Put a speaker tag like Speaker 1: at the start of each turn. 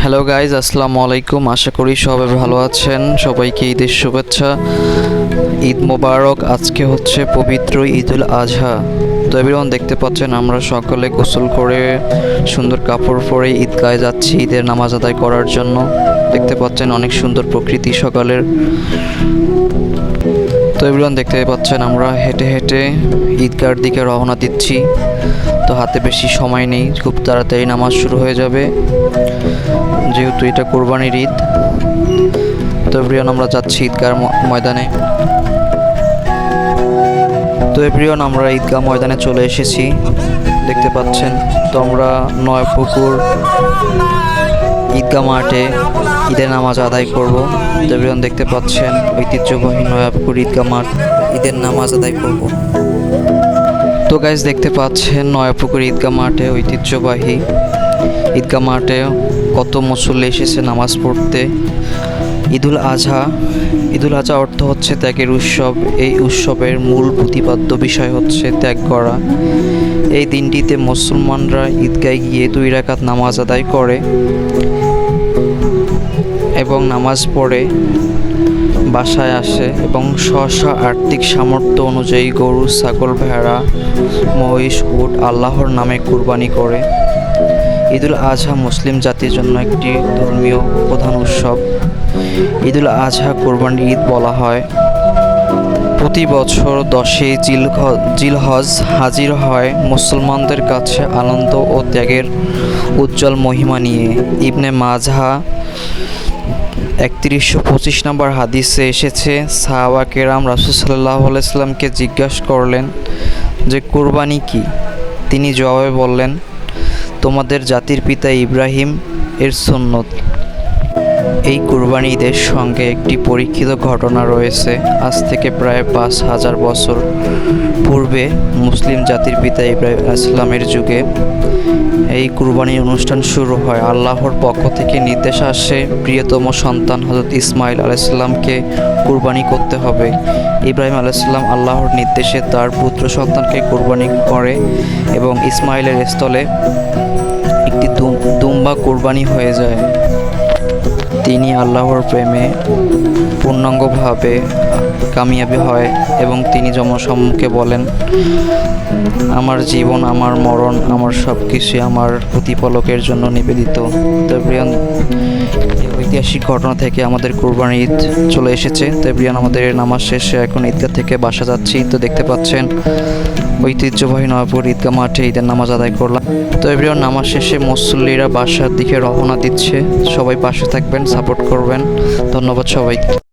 Speaker 1: Hello guys, আসসালামু আলাইকুম। আশা করি সবাই ভালো আছেন। সবাইকে ঈদের শুভেচ্ছা, ঈদ মোবারক। আজকে হচ্ছে পবিত্র ঈদুল আজহা। তো এভরিওয়ান, দেখতে পাচ্ছেন আমরা সকলে গোসল করে সুন্দর কাপড় পরে ঈদগাহে যাচ্ছি ঈদের নামাজ আদায় করার জন্য। দেখতে পাচ্ছেন অনেক সুন্দর প্রকৃতি সকালের। তো এভরিওয়ান, দেখতে পাচ্ছেন আমরা হেঁটে হেঁটে ঈদগাহর দিকে রওনা দিচ্ছি। তো হাতে বেশি সময় নেই, খুব তাড়াতাড়ি নামাজ শুরু হয়ে যাবে যেহেতু এটা কোরবানির ঈদ। তো এভরিওয়ান, আমরা যাচ্ছি ঈদগাহ ময়দানে। তো এভরিওয়ান, আমরা ঈদগাহ ময়দানে চলে এসেছি, দেখতে পাচ্ছেন। তো আমরা নয়াপুকুর ঈদগাহ মাঠে ঈদের নামাজ আদায় করব। তো এভরিওয়ান, দেখতে পাচ্ছেন ঐতিহ্যবাহী নয়াপুকুর ঈদগাহ মাঠ, ঈদের নামাজ আদায় করব। তো গাইজ, দেখতে পাচ্ছেন নয়াপুকুর ঈদগাহ মাঠে ঐতিহ্যবাহী ঈদগাহ মাঠে কত মুসল্লি এসেছে নামাজ পড়তে। ঈদুল আজহা অর্থ হচ্ছে ত্যাগের উৎসব। এই উৎসবের মূল প্রতিপাদ্য বিষয় হচ্ছে ত্যাগ করা। এই দিনটিতে মুসলমানরা ঈদগাহে গিয়ে 2 রাকাত নামাজ আদায় করে এবং নামাজ পড়ে বাসায় আসে এবং স্ব আর্থিক সামর্থ্য অনুযায়ী গরু, ছাগল, ভেড়া, মহিষ, উট আল্লাহর নামে কুরবানি করে। ঈদুল আজহা মুসলিম জাতির জন্য একটি ধর্মীয় প্রধান উৎসব। ঈদুল আজহা কোরবানির ঈদ বলা হয়। প্রতি বছর 10ই জিলহজ হাজির হয় মুসলমানদের কাছে আনন্দ ও ত্যাগের উজ্জ্বল মহিমা নিয়ে। ইবনে মাজাহ 3125 নম্বর হাদিসে এসেছে, সাহাবা কেরাম রাসূল সাল্লাল্লাহু আলাইহি সাল্লামকে জিজ্ঞাসা করলেন যে কুরবানি কি? তিনি জবাবে বললেন, তোমাদের জাতির পিতা ইব্রাহিম এর সুন্নত। এই কুরবানি ঈদের সঙ্গে একটি পরীক্ষিত ঘটনা রয়েছে। আজ থেকে প্রায় 5000 বছর পূর্বে মুসলিম জাতির পিতা ইব্রাহিম ইসলামের যুগে এই কুরবানির অনুষ্ঠান শুরু হয়। আল্লাহর পক্ষ থেকে নির্দেশ আসে প্রিয়তম সন্তান হযরত ইসমাইল আলাইহিসসালামকে কুরবানি করতে হবে। ইব্রাহিম আলাইহিসসালাম আল্লাহর নির্দেশে তার পুত্র সন্তানকে কুরবানি করে এবং ইসমাইলের স্থলে একটি দুম্বা কুরবানি হয়ে যায়। তিনি আল্লাহর প্রেমে পূর্ণাঙ্গভাবে কামিয়াবি হয় এবং তিনি জনসম্মুখে বলেন, আমার জীবন, আমার মরণ, আমার সব কিছুই আমার প্রতিপালকের জন্য নিবেদিত। তো প্রিয়, ঐতিহাসিক ঘটনা থেকে আমাদের কুরবানি ঈদ চলে এসেছে। তো প্রিয়, আমাদের নামাজ শেষে এখন ঈদগাহ থেকে বাসা যাচ্ছি। তো দেখতে পাচ্ছেন ঐতিহ্যবাহী নয়াপুর ঈদগাহ মাঠে ঈদের নামাজ আদায় করলাম। তো এভরিওয়ান, নামাজ শেষে মুসল্লিরা বাসার দিকে রওনা দিচ্ছে। সবাই পাশে থাকবেন, সাপোর্ট করবেন। ধন্যবাদ সবাই।